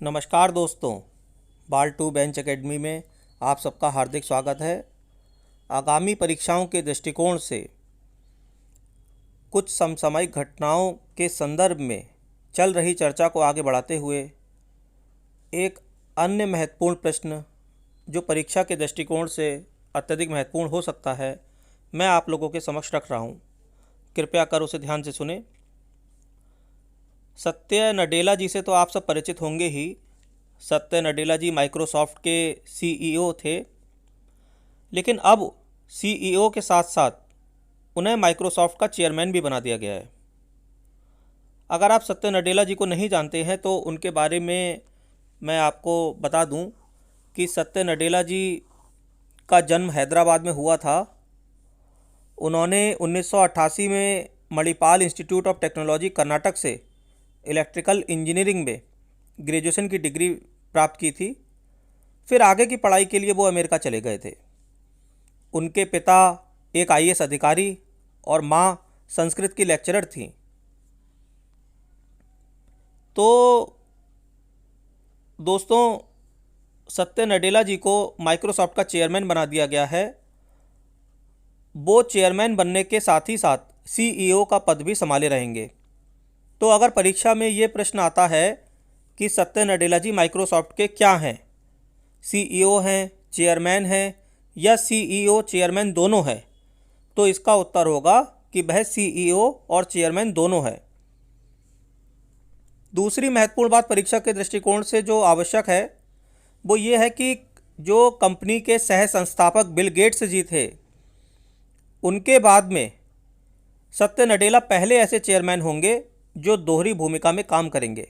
नमस्कार दोस्तों, बाल टू बेंच एकेडमी में आप सबका हार्दिक स्वागत है। आगामी परीक्षाओं के दृष्टिकोण से कुछ समसामयिक घटनाओं के संदर्भ में चल रही चर्चा को आगे बढ़ाते हुए एक अन्य महत्वपूर्ण प्रश्न जो परीक्षा के दृष्टिकोण से अत्यधिक महत्वपूर्ण हो सकता है, मैं आप लोगों के समक्ष रख रहा हूँ। कृपया कर उसे ध्यान से सुने। सत्य नडेला जी से तो आप सब परिचित होंगे ही। सत्य नडेला जी माइक्रोसॉफ्ट के सीईओ थे, लेकिन अब सीईओ के साथ साथ उन्हें माइक्रोसॉफ्ट का चेयरमैन भी बना दिया गया है। अगर आप सत्य नडेला जी को नहीं जानते हैं तो उनके बारे में मैं आपको बता दूं कि सत्य नडेला जी का जन्म हैदराबाद में हुआ था। उन्होंने 1988 में Manipal institute of technology Karnataka से इलेक्ट्रिकल इंजीनियरिंग में ग्रेजुएशन की डिग्री प्राप्त की थी। फिर आगे की पढ़ाई के लिए वो अमेरिका चले गए थे। उनके पिता एक आईएएस अधिकारी और माँ संस्कृत की लेक्चरर थीं। तो दोस्तों, सत्य नडेला जी को माइक्रोसॉफ्ट का चेयरमैन बना दिया गया है। वो चेयरमैन बनने के साथ ही साथ सीईओ का पद भी संभाले रहेंगे। तो अगर परीक्षा में ये प्रश्न आता है कि सत्य नडेला जी माइक्रोसॉफ्ट के क्या हैं, सीईओ हैं, चेयरमैन हैं या सीईओ चेयरमैन दोनों हैं, तो इसका उत्तर होगा कि वह सीईओ और चेयरमैन दोनों है। दूसरी महत्वपूर्ण बात परीक्षा के दृष्टिकोण से जो आवश्यक है वो ये है कि जो कंपनी के सह संस्थापक बिल गेट्स जी थे, उनके बाद में सत्य नडेला पहले ऐसे चेयरमैन होंगे जो दोहरी भूमिका में काम करेंगे,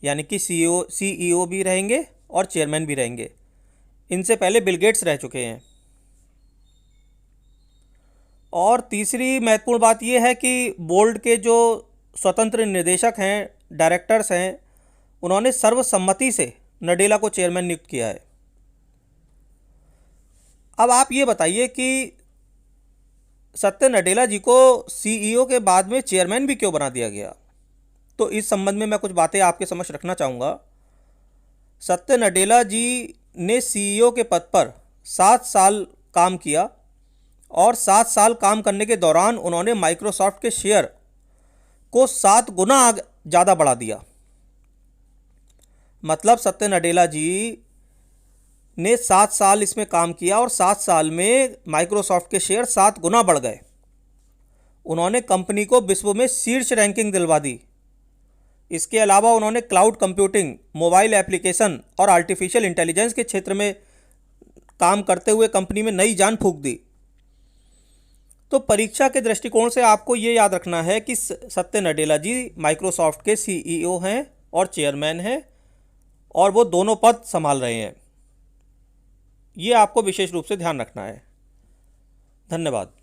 यानी कि सीईओ भी रहेंगे और चेयरमैन भी रहेंगे। इनसे पहले बिल गेट्स रह चुके हैं। और तीसरी महत्वपूर्ण बात यह है कि बोर्ड के जो स्वतंत्र निर्देशक हैं, डायरेक्टर्स हैं, उन्होंने सर्वसम्मति से नडेला को चेयरमैन नियुक्त किया है। अब आप ये बताइए कि सत्य नडेला जी को सीईओ के बाद में चेयरमैन भी क्यों बना दिया गया? तो इस संबंध में मैं कुछ बातें आपके समक्ष रखना चाहूँगा। सत्य नडेला जी ने सीईओ के पद पर 7 साल काम किया और 7 साल काम करने के दौरान उन्होंने माइक्रोसॉफ्ट के शेयर को 7 गुना ज़्यादा बढ़ा दिया। मतलब सत्य नडेला जी ने 7 साल इसमें काम किया और 7 साल में माइक्रोसॉफ्ट के शेयर 7 गुना बढ़ गए। उन्होंने कंपनी को विश्व में शीर्ष रैंकिंग दिलवा दी। इसके अलावा उन्होंने क्लाउड कंप्यूटिंग, मोबाइल एप्लीकेशन और आर्टिफिशियल इंटेलिजेंस के क्षेत्र में काम करते हुए कंपनी में नई जान फूंक दी। तो परीक्षा के दृष्टिकोण से आपको ये याद रखना है कि सत्य नडेला जी माइक्रोसॉफ्ट के सीईओ हैं और चेयरमैन हैं और वो दोनों पद संभाल रहे हैं। ये आपको विशेष रूप से ध्यान रखना है। धन्यवाद।